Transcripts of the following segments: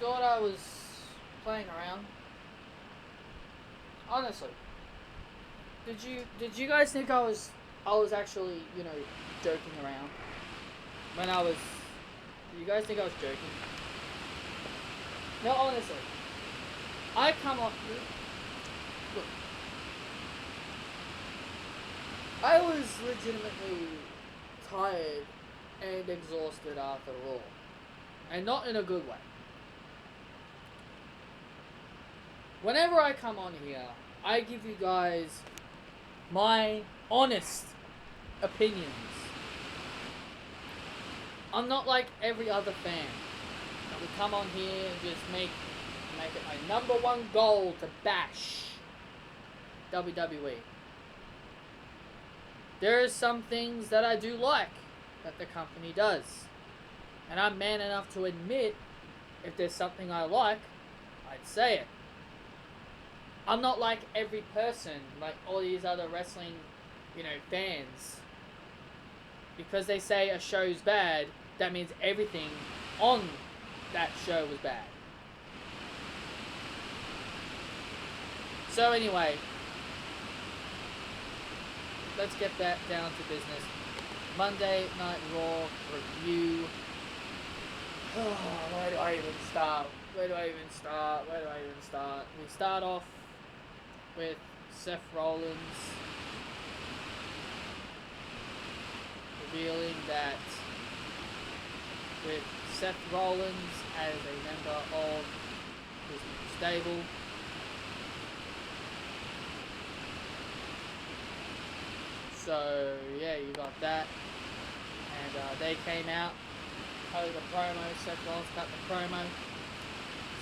thought I was playing around. Honestly, did you guys think I was actually, joking around when I was? Did you guys think I was joking? No, honestly, I come on. Look, I was legitimately tired and exhausted after Raw, and not in a good way. Whenever I come on here, I give you guys my honest opinions. I'm not like every other fan that would come on here and just make it my number one goal to bash WWE. There are some things that I do like that the company does. And I'm man enough to admit if there's something I like, I'd say it. I'm not like every person, like all these other wrestling, fans. Because they say a show's bad, that means everything on that show was bad. So anyway, let's get that down to business. Monday Night Raw review. Where do I even start? We start off with Seth Rollins revealing that with Seth Rollins as a member of his new stable, so yeah, you got that, and they came out, cut the promo. Seth Rollins cut the promo,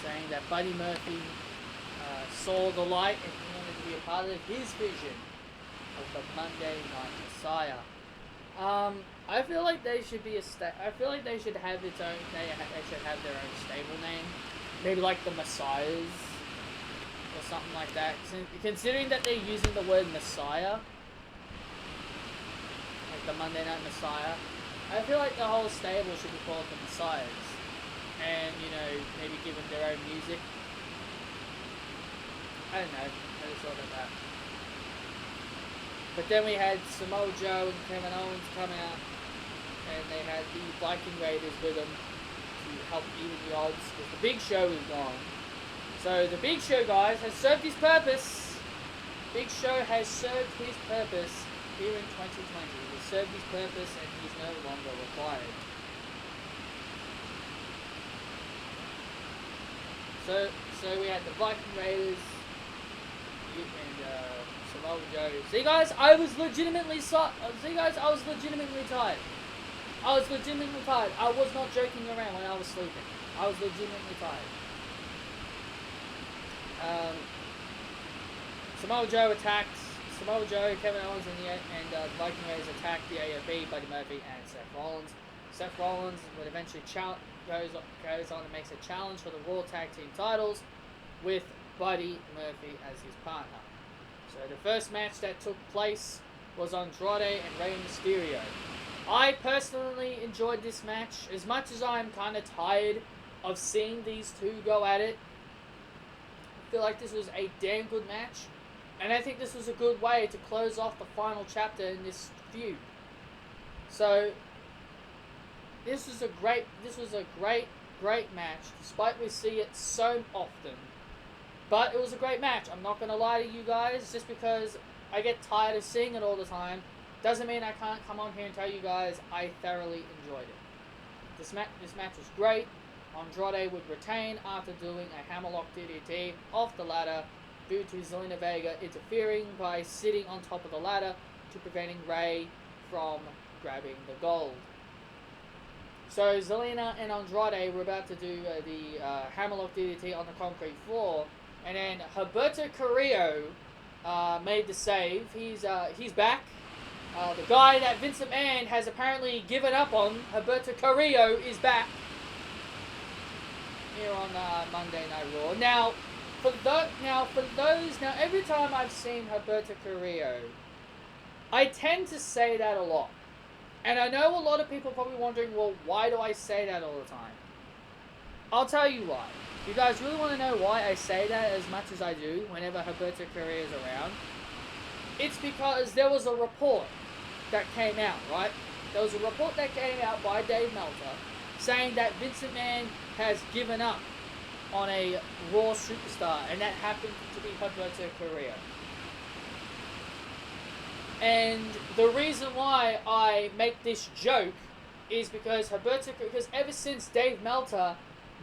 saying that Buddy Murphy saw the light and he wanted to be a part of his vision of the Monday Night Messiah. I feel like they should be I feel like they should have its own. They should have their own stable name, maybe like the Messiahs or something like that. Considering that they're using the word Messiah, like the Monday Night Messiah, I feel like the whole stable should be called the Messiahs, and maybe give them their own music. I don't know. I just thought of that. But then we had Samoa Joe and Kevin Owens come out, and they had the Viking Raiders with them to help even the odds, because the Big Show is gone. So the Big Show, guys, has served his purpose. Big Show has served his purpose here in 2020. He's served his purpose, and he's no longer required. So we had the Viking Raiders and Samoa Joe. See, guys, I was legitimately tired. I was legitimately tired. I was not joking around when I was sleeping. I was legitimately tired. Samoa Joe, Kevin Owens, and the Viking Raiders attacked the AOP, Buddy Murphy, and Seth Rollins. Seth Rollins would eventually goes on and makes a challenge for the Raw Tag Team titles with Buddy Murphy as his partner. So the first match that took place was Andrade and Rey Mysterio. I personally enjoyed this match. As much as I'm kind of tired of seeing these two go at it, I feel like this was a damn good match. And I think this was a good way to close off the final chapter in this feud. So this was a great match, despite we see it so often. But it was a great match. I'm not going to lie to you guys. Just because I get tired of seeing it all the time doesn't mean I can't come on here and tell you guys I thoroughly enjoyed it. This match was great. Andrade would retain after doing a hammerlock DDT off the ladder due to Zelina Vega interfering by sitting on top of the ladder to preventing Rey from grabbing the gold. So Zelina and Andrade were about to do the hammerlock DDT on the concrete floor, and then Humberto Carrillo made the save. He's back. The guy that Vince McMahon has apparently given up on, Humberto Carrillo, is back here on Monday Night Raw. Now, every time I've seen Humberto Carrillo, I tend to say that a lot. And I know a lot of people are probably wondering, well, why do I say that all the time? I'll tell you why. If you guys really want to know why I say that as much as I do whenever Humberto Carrillo is around, it's because there was a report that came out, right? There was a report that came out by Dave Meltzer saying that Vince McMahon has given up on a Raw superstar, and that happened to be Humberto Carrillo. And the reason why I make this joke is because ever since Dave Meltzer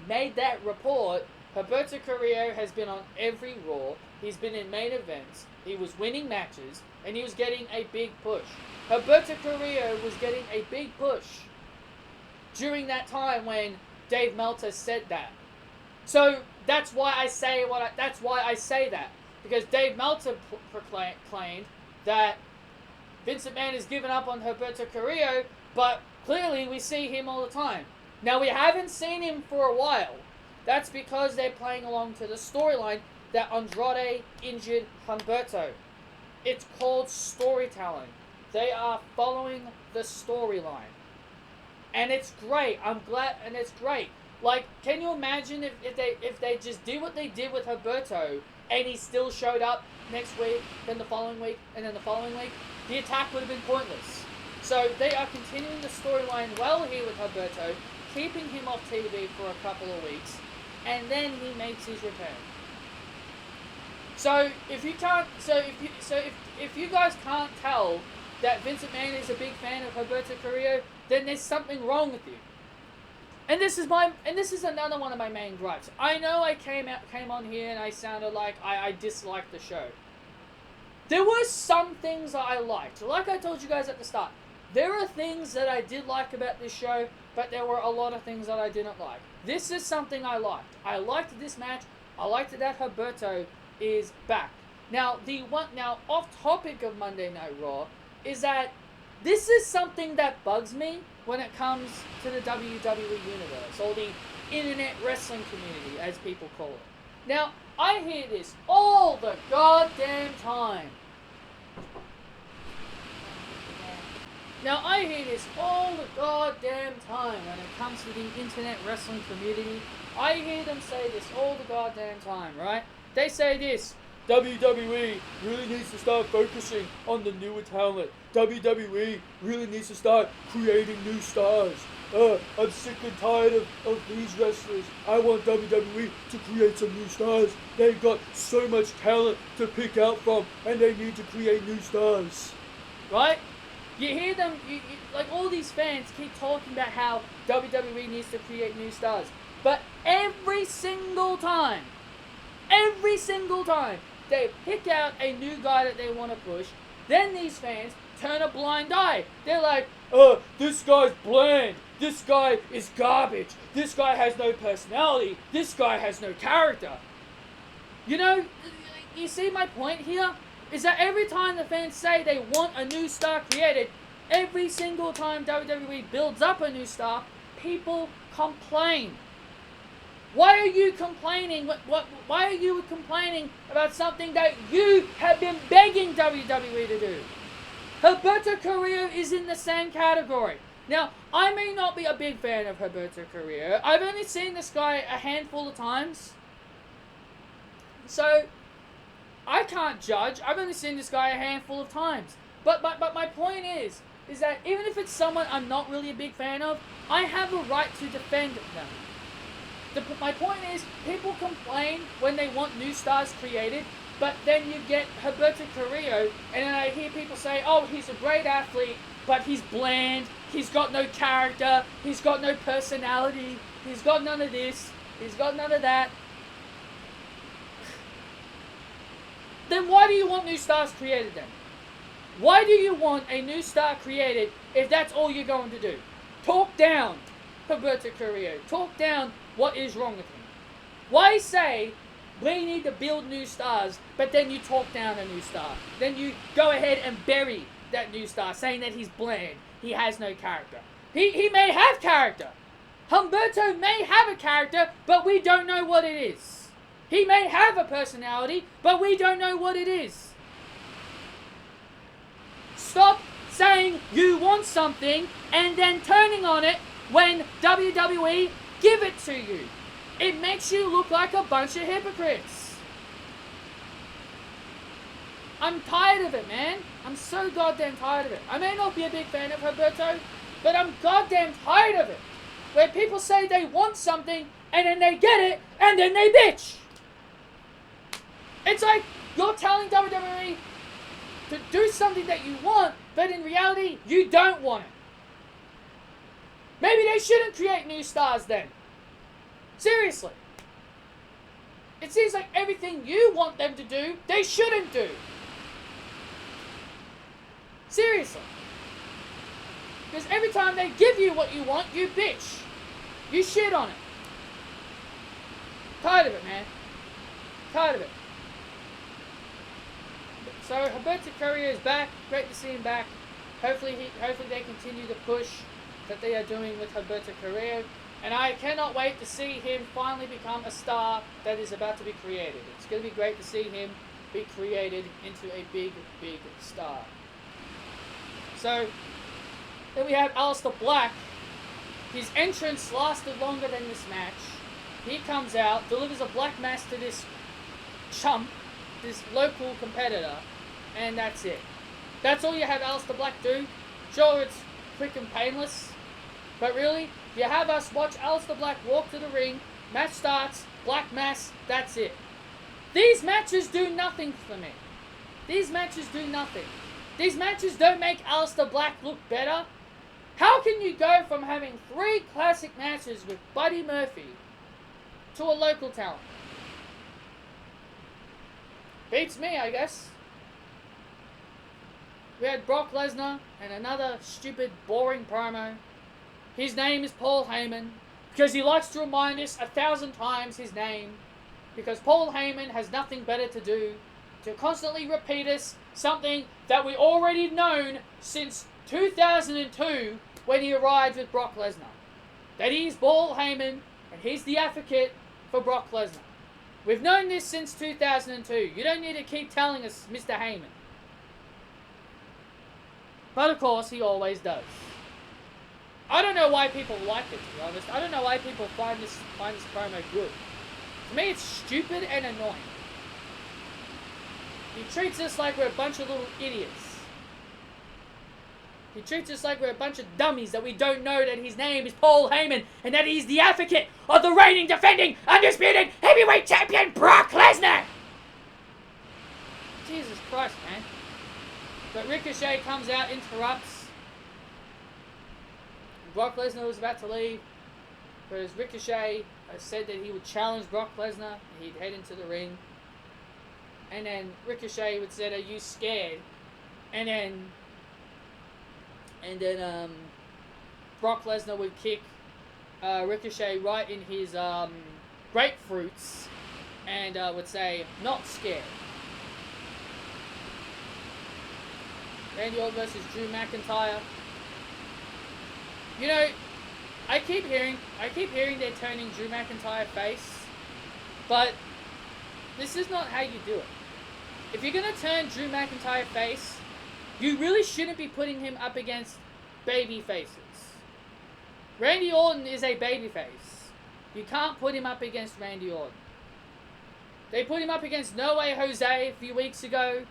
made that report, Humberto Carrillo has been on every Raw. He's been in main events. He was winning matches, and he was getting a big push. Humberto Carrillo was getting a big push during that time when Dave Meltzer said that. So that's why I say that, because Dave Meltzer claimed that Vince McMahon has given up on Humberto Carrillo, but clearly we see him all the time. Now, we haven't seen him for a while. That's because they're playing along to the storyline that Andrade injured Humberto. It's called storytelling. They are following the storyline. And it's great. I'm glad, and it's great. Like, can you imagine if they just did what they did with Humberto, and he still showed up next week, then the following week, and then the following week? The attack would have been pointless. So they are continuing the storyline well here with Humberto, keeping him off TV for a couple of weeks, and then he makes his return. So if you guys can't tell that Vince McMahon is a big fan of Humberto Carrillo, then there's something wrong with you. And this is another one of my main gripes. I know I came on here and I sounded like I disliked the show. There were some things that I liked. Like I told you guys at the start, there are things that I did like about this show, but there were a lot of things that I didn't like. This is something I liked. I liked this match. I liked that Humberto is back. Now, off topic of Monday Night Raw is that this is something that bugs me when it comes to the WWE Universe, or the Internet Wrestling Community, as people call it. Now, I hear this all the goddamn time. Now, I hear this all the goddamn time when it comes to the Internet Wrestling Community. I hear them say this all the goddamn time, right? They say this: WWE really needs to start focusing on the newer talent. WWE really needs to start creating new stars. I'm sick and tired of these wrestlers. I want WWE to create some new stars. They've got so much talent to pick out from, and they need to create new stars. Right? You hear them, like all these fans keep talking about how WWE needs to create new stars. But every single time, they pick out a new guy that they want to push, then these fans turn a blind eye. They're like, this guy's bland. This guy is garbage. This guy has no personality. This guy has no character. You know, you see my point here? Is that every time the fans say they want a new star created, every single time WWE builds up a new star, people complain. Why are you complaining? Why are you complaining about something that you have been begging WWE to do? Humberto Carrillo is in the same category. Now, I may not be a big fan of Humberto Carrillo. I've only seen this guy a handful of times. So, I can't judge. I've only seen this guy a handful of times. But my point is that even if it's someone I'm not really a big fan of, I have a right to defend them. My point is, people complain when they want new stars created, but then you get Humberto Carrillo, and then I hear people say, oh, he's a great athlete, but he's bland, he's got no character, he's got no personality, he's got none of this, he's got none of that. Then why do you want new stars created then? Why do you want a new star created if that's all you're going to do? Talk down Humberto Carrillo. Talk down what is wrong with him. Why say we need to build new stars, but then you talk down a new star? Then you go ahead and bury that new star, saying that he's bland, he has no character. He may have character. Humberto may have a character, but we don't know what it is. He may have a personality, but we don't know what it is. Stop saying you want something and then turning on it when WWE give it to you. It makes you look like a bunch of hypocrites. I'm tired of it, man. I'm so goddamn tired of it. I may not be a big fan of Humberto, but I'm goddamn tired of it. Where people say they want something, and then they get it, and then they bitch. It's like you're telling WWE to do something that you want, but in reality, you don't want it. Maybe they shouldn't create new stars then. Seriously. It seems like everything you want them to do, they shouldn't do. Seriously. Because every time they give you what you want, you bitch. You shit on it. Tired of it, man. Tired of it. So Humberto Carrillo is back. Great to see him back. Hopefully they continue the push that they are doing with Humberto Carrillo. And I cannot wait to see him finally become a star that is about to be created. It's going to be great to see him be created into a big, big star. So, then we have Aleister Black. His entrance lasted longer than this match. He comes out, delivers a black mass to this chump, this local competitor, and that's it. That's all you have Aleister Black do. Sure, it's quick and painless, but really, you have us watch Aleister Black walk to the ring, match starts, black mass, that's it. These matches do nothing for me. These matches do nothing. These matches don't make Aleister Black look better. How can you go from having 3 classic matches with Buddy Murphy to a local talent? Beats me, I guess. We had Brock Lesnar and another stupid, boring promo. His name is Paul Heyman, because he likes to remind us 1,000 times his name, because Paul Heyman has nothing better to do to constantly repeat us something that we already known since 2002 when he arrived with Brock Lesnar. That he's Paul Heyman and he's the advocate for Brock Lesnar. We've known this since 2002. You don't need to keep telling us, Mr. Heyman. But of course, he always does. I don't know why people like it, to be honest. I don't know why people find this promo good. To me, it's stupid and annoying. He treats us like we're a bunch of little idiots. He treats us like we're a bunch of dummies that we don't know that his name is Paul Heyman and that he's the advocate of the reigning, defending, undisputed heavyweight champion Brock Lesnar! Jesus Christ, man. But Ricochet comes out, interrupts. Brock Lesnar was about to leave, because Ricochet said that he would challenge Brock Lesnar and he'd head into the ring. And then Ricochet would say, "Are you scared?" And then Brock Lesnar would kick Ricochet right in his grapefruits and would say, "Not scared." Randy Orton versus Drew McIntyre. You know, I keep hearing they're turning Drew McIntyre face, but this is not how you do it. If you're gonna turn Drew McIntyre face, you really shouldn't be putting him up against baby faces. Randy Orton is a baby face. You can't put him up against Randy Orton. They put him up against No Way Jose a few weeks ago.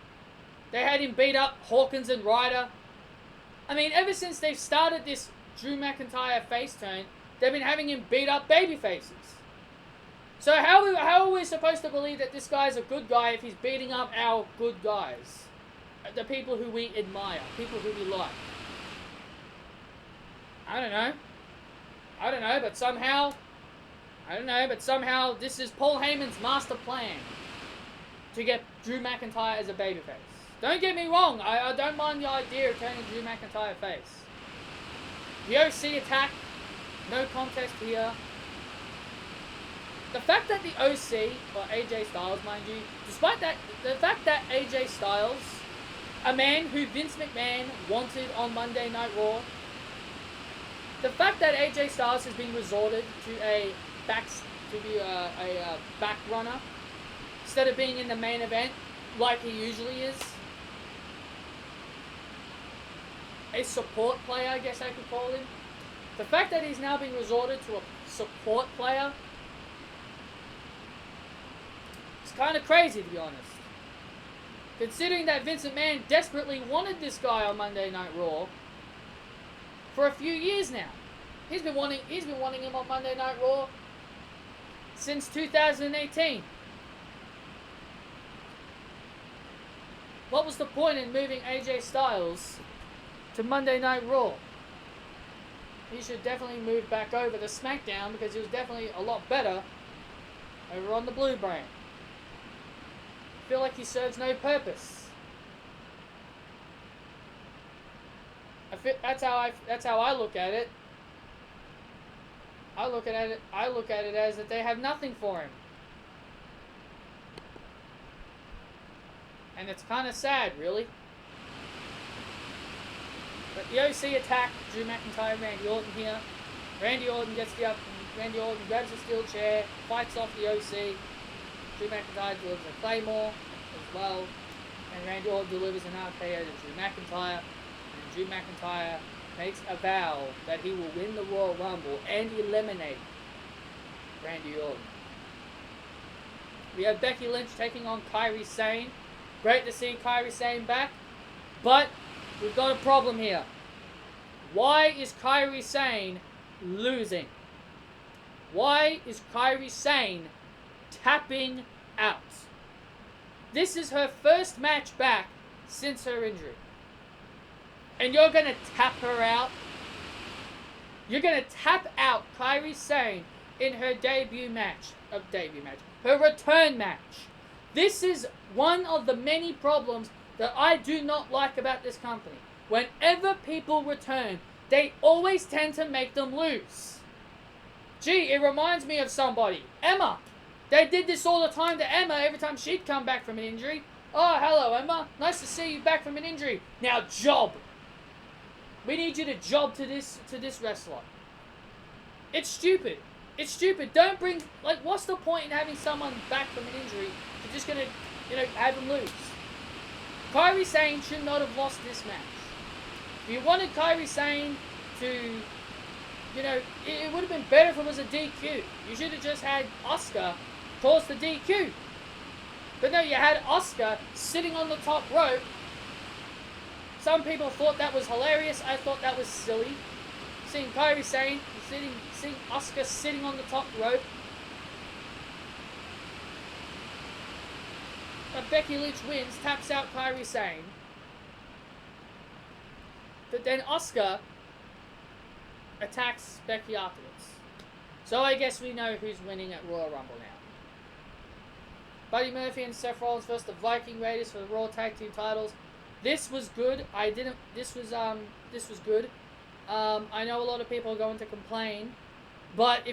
They had him beat up Hawkins and Ryder. I mean, ever since they've started this Drew McIntyre face turn, they've been having him beat up baby faces. So how are we supposed to believe that this guy's a good guy if he's beating up our good guys? The people who we admire, people who we like. I don't know, but somehow this is Paul Heyman's master plan to get Drew McIntyre as a babyface. Don't get me wrong, I don't mind the idea of turning Drew McIntyre face. The OC attack, no contest here. The fact that the OC, or AJ Styles, mind you, despite that, the fact that AJ Styles, a man who Vince McMahon wanted on Monday Night Raw, the fact that AJ Styles has been resorted to be a back runner instead of being in the main event like he usually is, a support player, I guess I could call him. The fact that he's now being resorted to a support player kind of crazy, to be honest. Considering that Vince McMahon desperately wanted this guy on Monday Night Raw for a few years now. He's been wanting him on Monday Night Raw since 2018. What was the point in moving AJ Styles to Monday Night Raw? He should definitely move back over to SmackDown because he was definitely a lot better over on the Blue brand. I feel like he serves no purpose. That's how I look at it. I look at it as that they have nothing for him. And it's kind of sad, really. But the OC attack Drew McIntyre and Randy Orton here. Randy Orton gets the up. Randy Orton grabs a steel chair, fights off the OC. Drew McIntyre delivers a Claymore as well. And Randy Orton delivers an RKO to Drew McIntyre. And Drew McIntyre makes a vow that he will win the Royal Rumble and eliminate Randy Orton. We have Becky Lynch taking on Kairi Sane. Great to see Kairi Sane back. But we've got a problem here. Why is Kairi Sane losing? Why is Kairi Sane tapping out? This is her first match back since her injury. And you're going to tap her out? You're going to tap out Kairi Sane in her debut match. Her return match. This is one of the many problems that I do not like about this company. Whenever people return, they always tend to make them lose. Gee, it reminds me of somebody. Emma. They did this all the time to Emma every time she'd come back from an injury. Oh, hello, Emma. Nice to see you back from an injury. Now, job. We need you to job to this wrestler. It's stupid. It's stupid. Don't bring... Like, what's the point in having someone back from an injury if you're just going to, have them lose? Kairi Sane should not have lost this match. If you wanted Kairi Sane to... it would have been better if it was a DQ. You should have just had Asuka cause the DQ. But no, you had Asuka sitting on the top rope. Some people thought that was hilarious. I thought that was silly. Seeing Kairi Sane, seeing Asuka sitting on the top rope. But Becky Lynch wins, taps out Kairi Sane. But then Asuka attacks Becky afterwards. So I guess we know who's winning at Royal Rumble now. Buddy Murphy and Seth Rollins versus the Viking Raiders for the Raw Tag Team titles. This was good. This was good. I know a lot of people are going to complain, but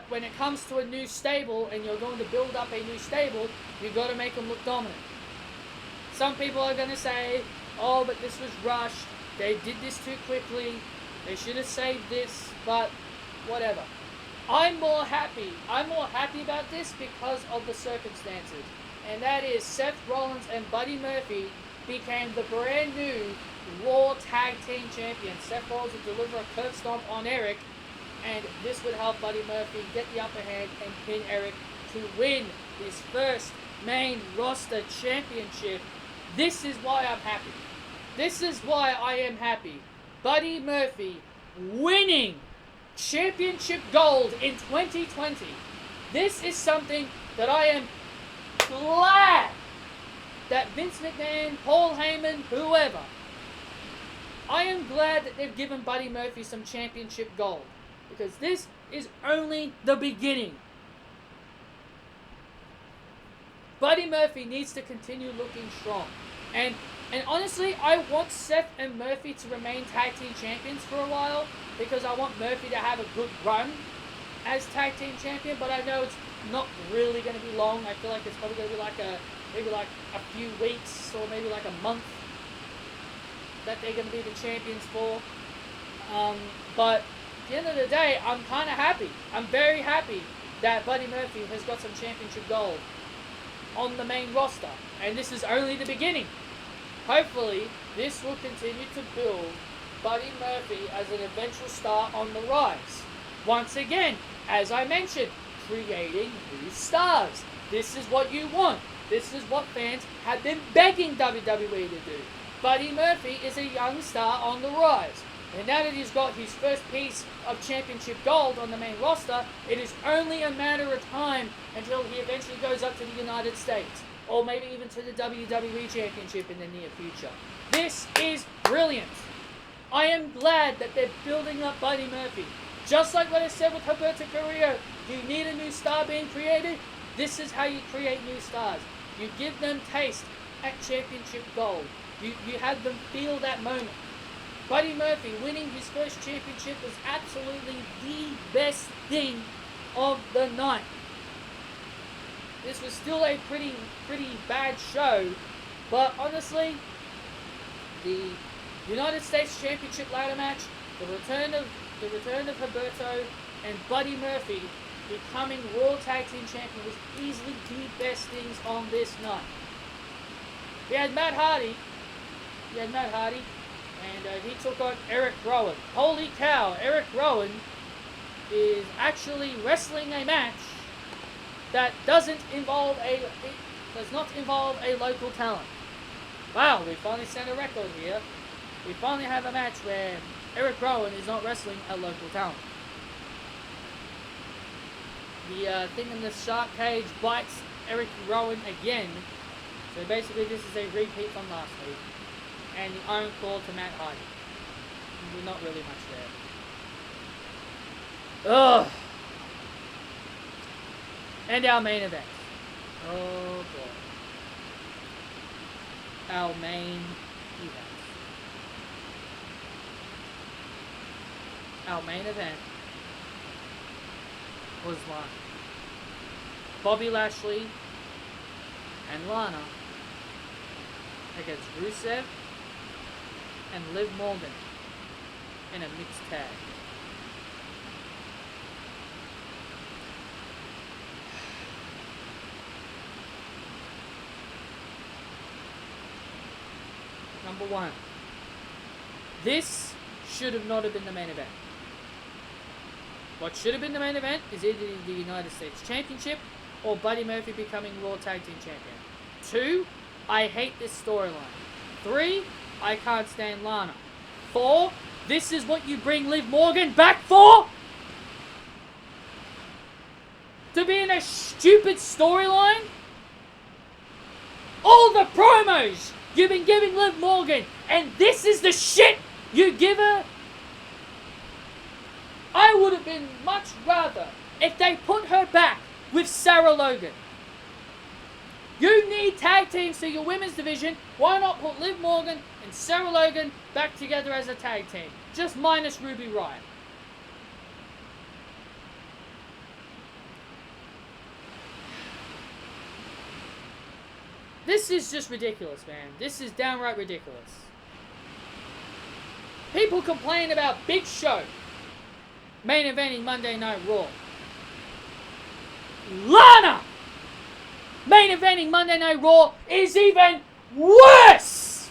when it comes to a new stable and you're going to build up a new stable, you've got to make them look dominant. Some people are going to say, "Oh, but this was rushed. They did this too quickly. They should have saved this." But whatever. I'm more happy about this because of the circumstances, and that is Seth Rollins and Buddy Murphy became the brand new Raw Tag Team Champions. Seth Rollins would deliver a curb stomp on Eric, and this would help Buddy Murphy get the upper hand and pin Eric to win his first main roster championship. This is why I'm happy. This is why I am happy. Buddy Murphy winning championship gold in 2020. This is something that I am glad that Vince McMahon, Paul Heyman, whoever, I am glad that they've given Buddy Murphy some championship gold, because this is only the beginning. Buddy Murphy needs to continue looking strong. And honestly, I want Seth and Murphy to remain tag team champions for a while, because I want Murphy to have a good run as tag team champion, but I know it's not really going to be long. I feel like it's probably going to be maybe a few weeks or maybe like a month that they're going to be the champions for. But at the end of the day, I'm kind of happy. I'm very happy that Buddy Murphy has got some championship gold on the main roster. And this is only the beginning. Hopefully, this will continue to build Buddy Murphy as an eventual star on the rise. Once again, as I mentioned, creating new stars. This is what you want. This is what fans have been begging WWE to do. Buddy Murphy is a young star on the rise. And now that he's got his first piece of championship gold on the main roster, it is only a matter of time until he eventually goes up to the United States. Or maybe even to the WWE Championship in the near future. This is brilliant. I am glad that they're building up Buddy Murphy. Just like what I said with Humberto Carrillo, you need a new star being created. This is how you create new stars. You give them taste at championship gold. You have them feel that moment. Buddy Murphy winning his first championship was absolutely the best thing of the night. This was still a pretty bad show, but honestly, the United States Championship ladder match, the return of Humberto and Buddy Murphy becoming World Tag Team Champion was easily the best things on this night. We had Matt Hardy, and he took on Eric Rowan. Holy cow, Eric Rowan is actually wrestling a match that does not involve a local talent. Wow, we finally set a record here. We finally have a match where Eric Rowan is not wrestling a local talent. The thing in the shark cage bites Eric Rowan again. So basically this is a repeat from last week. And the Iron Claw to Matt Hardy. We're not really much there. Ugh. And our main event. Oh boy. Our main event. Our main event was Lana. Bobby Lashley and Lana against Rusev and Liv Morgan in a mixed tag. Number one, this should have not have been the main event. What should have been the main event is either the United States Championship or Buddy Murphy becoming Raw Tag Team Champion. 2, I hate this storyline. 3, I can't stand Lana. 4, this is what you bring Liv Morgan back for? To be in a stupid storyline? All the promos you've been giving Liv Morgan, and this is the shit you give her? I would have been much rather if they put her back with Sarah Logan. You need tag teams to your women's division. Why not put Liv Morgan and Sarah Logan back together as a tag team? Just minus Ruby Riott. This is just ridiculous, man. This is downright ridiculous. People complain about Big Show main eventing Monday Night Raw. Lana main eventing Monday Night Raw is even worse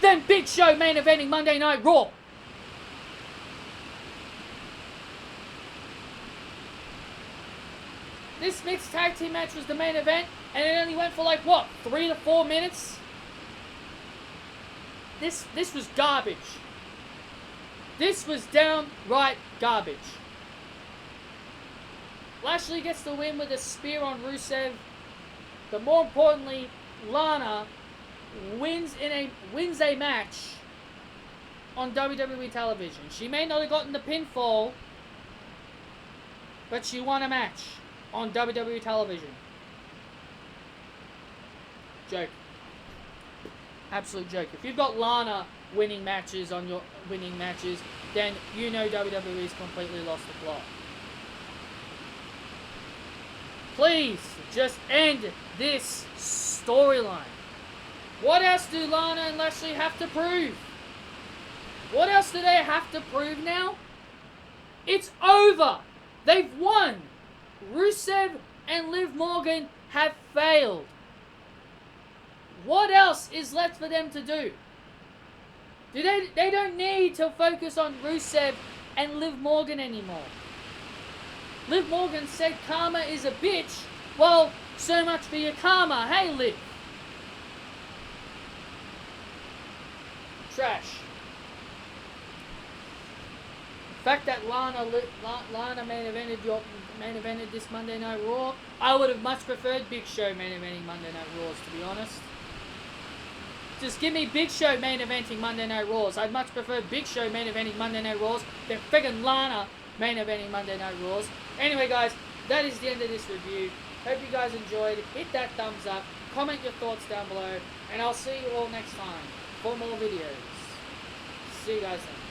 than Big Show main eventing Monday Night Raw. This mixed tag team match was the main event, and it only went for like, what, 3 to 4 minutes? This was garbage. This was downright garbage. Lashley gets the win with a spear on Rusev. But more importantly, Lana wins a match on WWE television. She may not have gotten the pinfall, but she won a match on WWE television. Joke. Absolute joke. If you've got Lana winning matches on your winning matches, then you know WWE's completely lost the plot. Please, just end this storyline. What else do Lana and Lashley have to prove? What else do they have to prove now? It's over. They've won. Rusev and Liv Morgan have failed. What else is left for them to do? They don't need to focus on Rusev and Liv Morgan anymore. Liv Morgan said karma is a bitch Well, so much for your karma. Hey, Liv. Trash. The fact that Lana main evented this Monday Night Raw, I would have much preferred Big Show main eventing Monday Night Raws, to be honest. Just give me Big Show main eventing Monday Night Raws. I'd much prefer Big Show main eventing Monday Night Raws than friggin' Lana main eventing Monday Night Raws. Anyway, guys, that is the end of this review. Hope you guys enjoyed. Hit that thumbs up. Comment your thoughts down below. And I'll see you all next time for more videos. See you guys then.